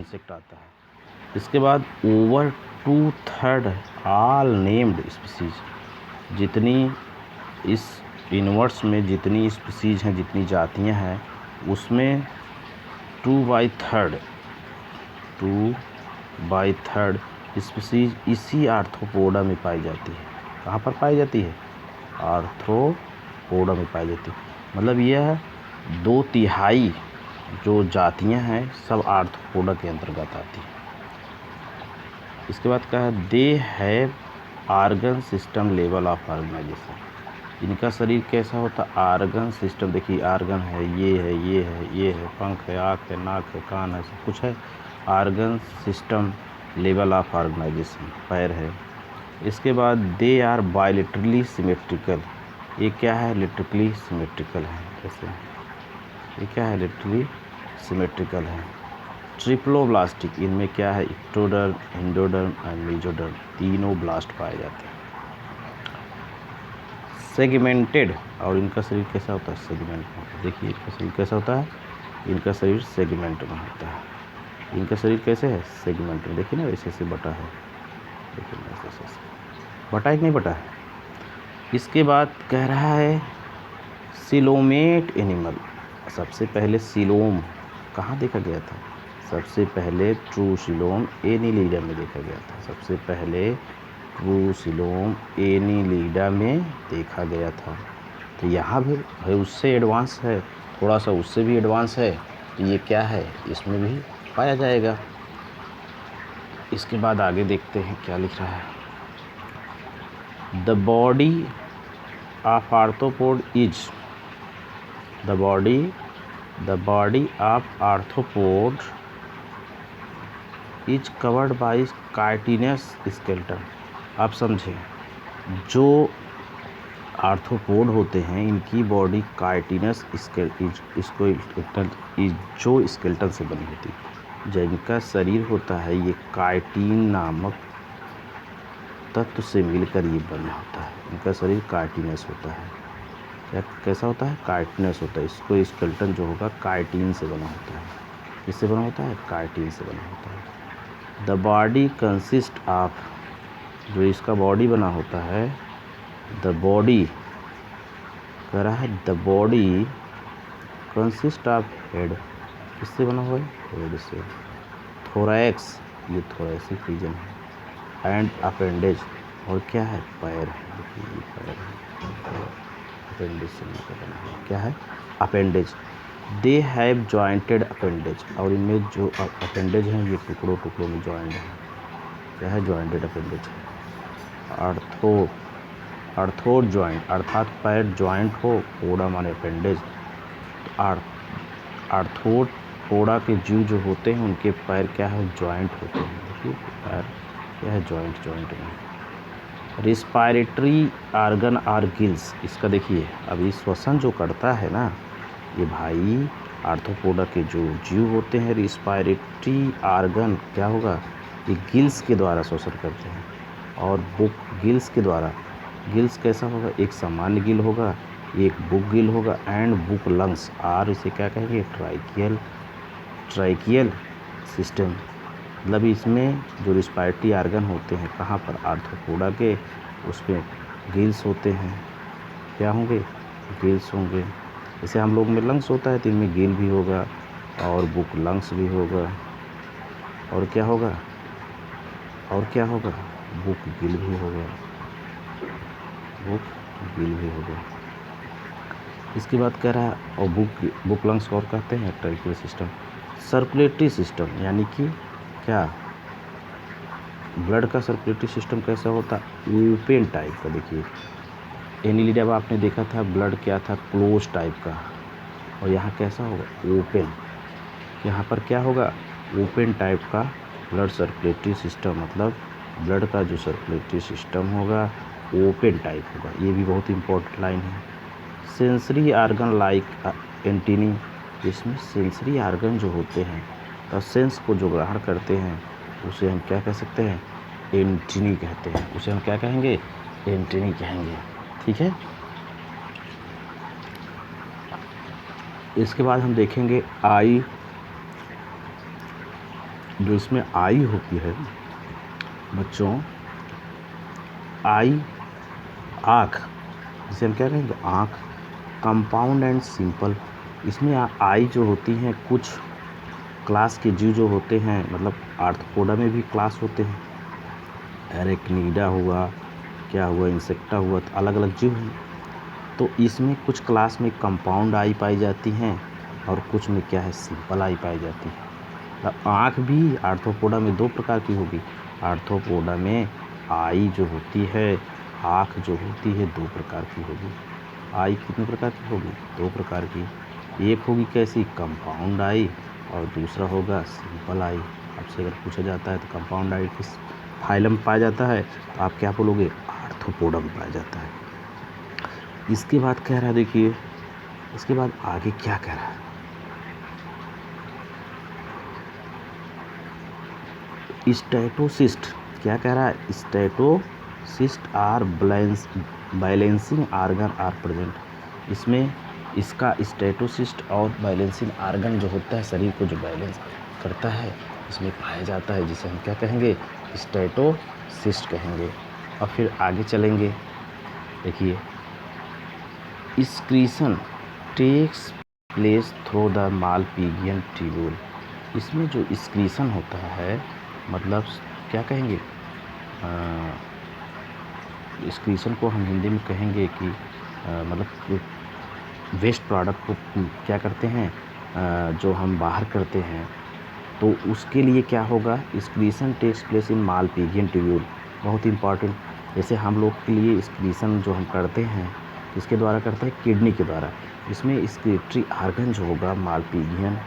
Insect आता है। इसके बाद ओवर 2/3 ऑल नेम्ड स्पीसीज, जितनी इस यूनिवर्स में जितनी स्पीसीज हैं, जितनी जातियां हैं, उसमें 2/3 स्पीसीज इसी आर्थ्रोपोडा में पाई जाती है। कहाँ पर पाई जाती है? आर्थ्रोपोडा में पाई जाती है। मतलब यह 2/3 जो जातियां हैं सब आर्थ्रोपोडा के अंतर्गत आती हैं। इसके बाद क्या है? They have organ system level of organisation. इनका शरीर कैसा होता है? आर्गन सिस्टम, देखिए आर्गन है, ये है, ये है, ये है, पंख है, आँख है, नाक है, कान है, सब कुछ है। Organ system level of organisation, पैर है। इसके बाद दे आर बायलेटरली सिमेट्रिकल। ये क्या है? लिटरली सिमेट्रिकल है। कैसे? ये क्या है? लिटरली सिमेट्रिकल है। ट्रिप्लोब्लास्टिक, इनमें क्या है? इक्टोडर्म, एंडोडर्म एंड मेसोडर्म, तीनों ब्लास्ट पाए जाते हैं। सेगमेंटेड, और इनका शरीर कैसा होता है? सेगमेंट में। देखिए इनका शरीर कैसा होता है? इनका शरीर सेगमेंट में होता है। इनका शरीर कैसे है? सेगमेंट में। देखिए ना, ऐसे ऐसे बटा है, देखिए ना, ऐसे ऐसे बटा है कि नहीं बटा है। इसके बाद कह रहा है सिलोमेट एनिमल। सबसे पहले सिलोम कहाँ देखा गया था? सबसे पहले ट्रूसिलोम एनिलिडा में देखा गया था। सबसे पहले ट्रूसिलोम एनिलिडा में देखा गया था। तो यहाँ भी भाई उससे एडवांस है, थोड़ा सा उससे भी एडवांस है, तो ये क्या है? इसमें भी पाया जाएगा। इसके बाद आगे देखते हैं क्या लिख रहा है। The body of arthropod is the body of arthropod is covered by chitinous skeleton. आप समझें, जो आर्थ्रोपोड होते हैं इनकी बॉडी काइटिनस जो स्केलेटन से बनी होती है। जिनका शरीर होता है ये काइटिन नामक तत्व से मिलकर ये बना होता है। इनका शरीर काइटिनस होता है। क्या कैसा होता है? काइटिनस होता है। इसको स्केलेटन जो होगा काइटिन से बना होता है। किससे बना होता है? काइटिन से बना होता है। द बॉडी कंसिस्ट ऑफ, जो इसका बॉडी बना होता है, द बॉडी कह रहा है the body consist of head, किससे बना हुआ है? हेड से। थोरैक्स, ये थोरैसिक रीजन है, एंड अपेंडेज, और क्या है? पैर है। देखिए ये पैर है, अपेंडेज से मिलकर बना हुआ। क्या है? Appendage. They have jointed appendage, और इनमें जो अपेंडेज हैं ये टुकड़ों टुकड़ों में जॉइंट है। क्या है? जॉइंटेड अपेंडेज है। अर्थोड जॉइंट, अर्थात पैर जॉइंट हो, पोडा माने अपेंडेज। आर्थोड पोडा के जीव जो होते हैं उनके पैर क्या है? जॉइंट होते हैं। देखिए पैर क्या है? जॉइंट में। रिस्पायरेटरी आर्गन आर गिल्स, इसका देखिए अभी श्वसन जो करता है ना ये भाई, आर्थ्रोपोडा के जो जीव होते हैं रिस्पायरेटरी आर्गन क्या होगा? ये गिल्स के द्वारा श्वसन करते हैं। और बुक गिल्स के द्वारा, गिल्स कैसा होगा? एक सामान्य गिल होगा, एक बुक गिल होगा, एंड बुक लंग्स, और इसे क्या कहेंगे? ट्राइकियल सिस्टम। मतलब इसमें जो रिस्पायरेटरी आर्गन होते हैं कहाँ पर? आर्थ्रोपोडा के, उसमें गिल्स होते हैं। क्या होंगे? गिल्स होंगे। जैसे हम लोग में लंग्स होता है तो इनमें गिल भी होगा और बुक लंग्स भी होगा, और क्या होगा? बुक गिल भी होगा, इसके बाद कह रहा है, और बुक लंग्स और कहते हैं ट्राइकियल सिस्टम। सर्कुलेटरी सिस्टम यानी कि क्या? ब्लड का सर्कुलेटरी सिस्टम कैसा होता है? ओपन टाइप का। देखिए एनिलिडा में आपने देखा था ब्लड क्या था? क्लोज टाइप का, और यहाँ कैसा होगा? ओपन। यहाँ पर क्या होगा? ओपन टाइप का ब्लड सर्कुलेटरी सिस्टम, मतलब ब्लड का जो सर्कुलेटरी सिस्टम होगा ओपन टाइप होगा। ये भी बहुत इंपॉर्टेंट लाइन है। सेंसरी आर्गन लाइक एंटीनी, इसमें सेंसरी आर्गन जो होते हैं तो सेंस को जो ग्रहण करते हैं उसे हम क्या कह सकते हैं? एंटीनी कहते हैं। उसे हम क्या कहेंगे? एंटीनी कहेंगे। ठीक है। इसके बाद हम देखेंगे आई जो इसमें आई होती है बच्चों, आई आँख, जिसे हम क्या कहेंगे आँख, कंपाउंड एंड सिंपल। इसमें आई जो होती हैं कुछ क्लास के जीव जो होते हैं, मतलब आर्थ्रोपोडा में भी क्लास होते हैं, एरेक्निडा हुआ, क्या हुआ, इंसेक्टा हुआ, तो अलग अलग जीव हैं। तो इसमें कुछ क्लास में कंपाउंड आई पाई जाती हैं और कुछ में क्या है सिंपल आई पाई जाती है। अब आँख भी आर्थ्रोपोडा में 2 प्रकार की होगी। आर्थ्रोपोडा में आई जो होती है, आँख जो होती है 2 प्रकार की होगी। आई कितने प्रकार की होगी? 2 प्रकार की। एक होगी कैसी, कंपाउंड आई, और दूसरा होगा सिंपल आई। आपसे अगर पूछा जाता है तो कंपाउंड आई किस फाइलम में पाया जाता है, तो आप क्या बोलोगे? आर्थ्रोपोडा में पाया जाता है। इसके बाद कह रहा है, देखिए इसके बाद आगे क्या कह रहा है, स्टेटोसिस्ट। क्या कह रहा है? Statocyst are balancing organ are present. इसमें इसका स्टेटोसिस्ट और बैलेंसिंग आर्गन जो होता है, शरीर को जो बैलेंस करता है, इसमें पाया जाता है, जिसे हम क्या कहेंगे? स्टेटोसिस्ट कहेंगे। और फिर आगे चलेंगे, देखिए excretion takes place through the Malpighian tubule. इसमें जो एक्सक्रीशन होता है, मतलब क्या कहेंगे, एक्सक्रीशन को हम हिंदी में कहेंगे कि मतलब वेस्ट प्रोडक्ट को क्या करते हैं, जो हम बाहर करते हैं, तो उसके लिए क्या होगा? Excretion takes place in Malpighian tubule. बहुत इंपॉर्टेंट। जैसे हम लोग के लिए एक्सक्रीशन जो हम करते हैं, किसके द्वारा करते हैं? किडनी के द्वारा। इसमें एक्सक्रीटरी आर्गन जो होगा मालपिजियन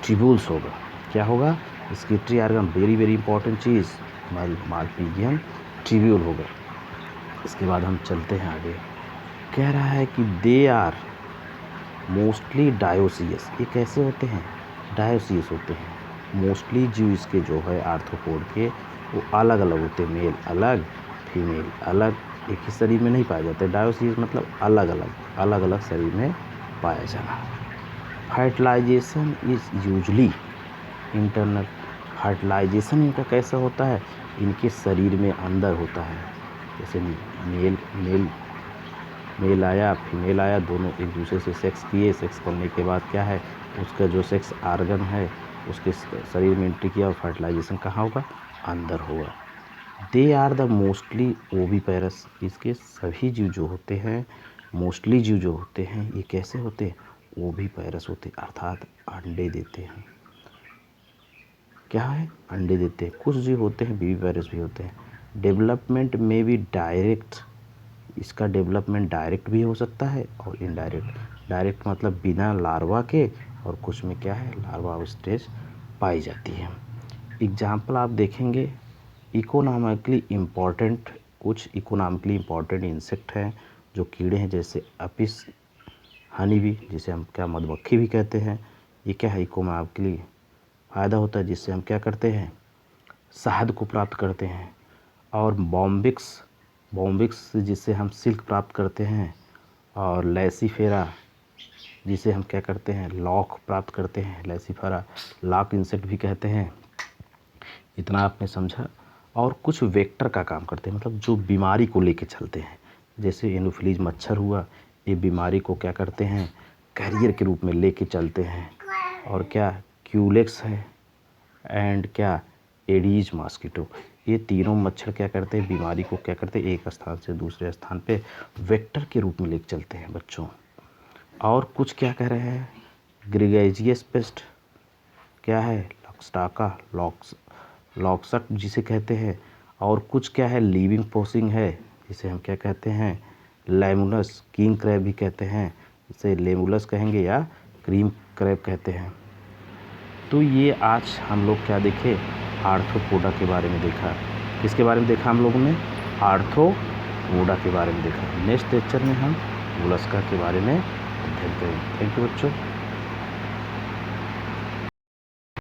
ट्यूब्यूल्स होगा। क्या होगा? Excretory organ, very very important चीज़, मालपिजियन ट्यूब्यूल होगा। इसके बाद हम चलते हैं आगे। कह रहा है कि दे आर मोस्टली डायोसियस। ये कैसे होते हैं? डायोसियस होते हैं। मोस्टली जीव इसके जो है आर्थ्रोपोड के, वो अलग अलग होते हैं, मेल अलग फीमेल अलग, एक ही शरीर में नहीं पाए जाते। डायोसियस मतलब अलग अलग शरीर में पाया जाना। Fertilization is usually internal. Fertilization इनका कैसा होता है? इनके शरीर में अंदर होता है। जैसे मेल आया, फीमेल आया, दोनों एक दूसरे से सेक्स किए, सेक्स करने के बाद क्या है, उसका जो सेक्स आर्गन है उसके शरीर में एंट्री किया, और फर्टिलाइजेशन कहाँ होगा? अंदर होगा। They are the mostly oviparous. इसके सभी जीव जो होते हैं, मोस्टली जीव जो होते हैं, ये कैसे होते हैं? ओविपेरस होते हैं, अर्थात अंडे देते हैं। क्या है? अंडे देते हैं। कुछ जीव होते हैं विविपेरस भी होते हैं। डेवलपमेंट में भी डायरेक्ट, इसका डेवलपमेंट डायरेक्ट भी हो सकता है और इनडायरेक्ट। डायरेक्ट मतलब बिना लार्वा के, और कुछ में क्या है, लार्वा स्टेज पाई जाती है। एग्जाम्पल आप देखेंगे, इकोनॉमिकली इम्पॉर्टेंट, कुछ इकोनॉमिकली इम्पॉर्टेंट इंसेक्ट हैं जो कीड़े हैं, जैसे अपिस हनी बी, जिसे हम क्या मधुमक्खी भी कहते हैं। ये क्या है? इकोनॉमिकली फ़ायदा होता है, जिससे हम क्या करते हैं? शहद को प्राप्त करते हैं। और बॉम्बिक्स जिससे हम सिल्क प्राप्त करते हैं। और लैसीफेरा जिसे हम क्या करते हैं? लॉक प्राप्त करते हैं। लैसीफेरा लॉक इंसेक्ट भी कहते हैं। इतना आपने समझा। और कुछ वेक्टर का काम करते हैं, मतलब जो बीमारी को लेके चलते हैं। जैसे एनोफिलीज मच्छर हुआ, ये बीमारी को क्या करते हैं? कैरियर के रूप में लेके चलते हैं। और क्या? क्यूलेक्स है, एंड क्या? Aedes mosquito. ये तीनों मच्छर क्या करते हैं? बीमारी को क्या करते हैं? एक स्थान से दूसरे स्थान पे वेक्टर के रूप में लेके चलते हैं बच्चों। और कुछ क्या कह रहे हैं? ग्रेगेजियस पेस्ट क्या है? लॉक्स्टाका, लॉक्सट जिसे कहते हैं। और कुछ क्या है? लिविंग पोसिंग है, जिसे हम क्या कहते हैं? लेमुलस, किंग क्रैब भी कहते हैं, इसे लेमुलस कहेंगे या क्रीम क्रैब कहते हैं। तो ये आज हम लोग क्या देखे? आर्थ्रोपोडा के बारे में देखा। किसके बारे में देखा हम लोगों ने? आर्थ्रोपोडा के बारे में देखा। नेक्स्ट लेक्चर में हम मोलस्का के बारे में अध्ययन करेंगे। थैंक यू बच्चों।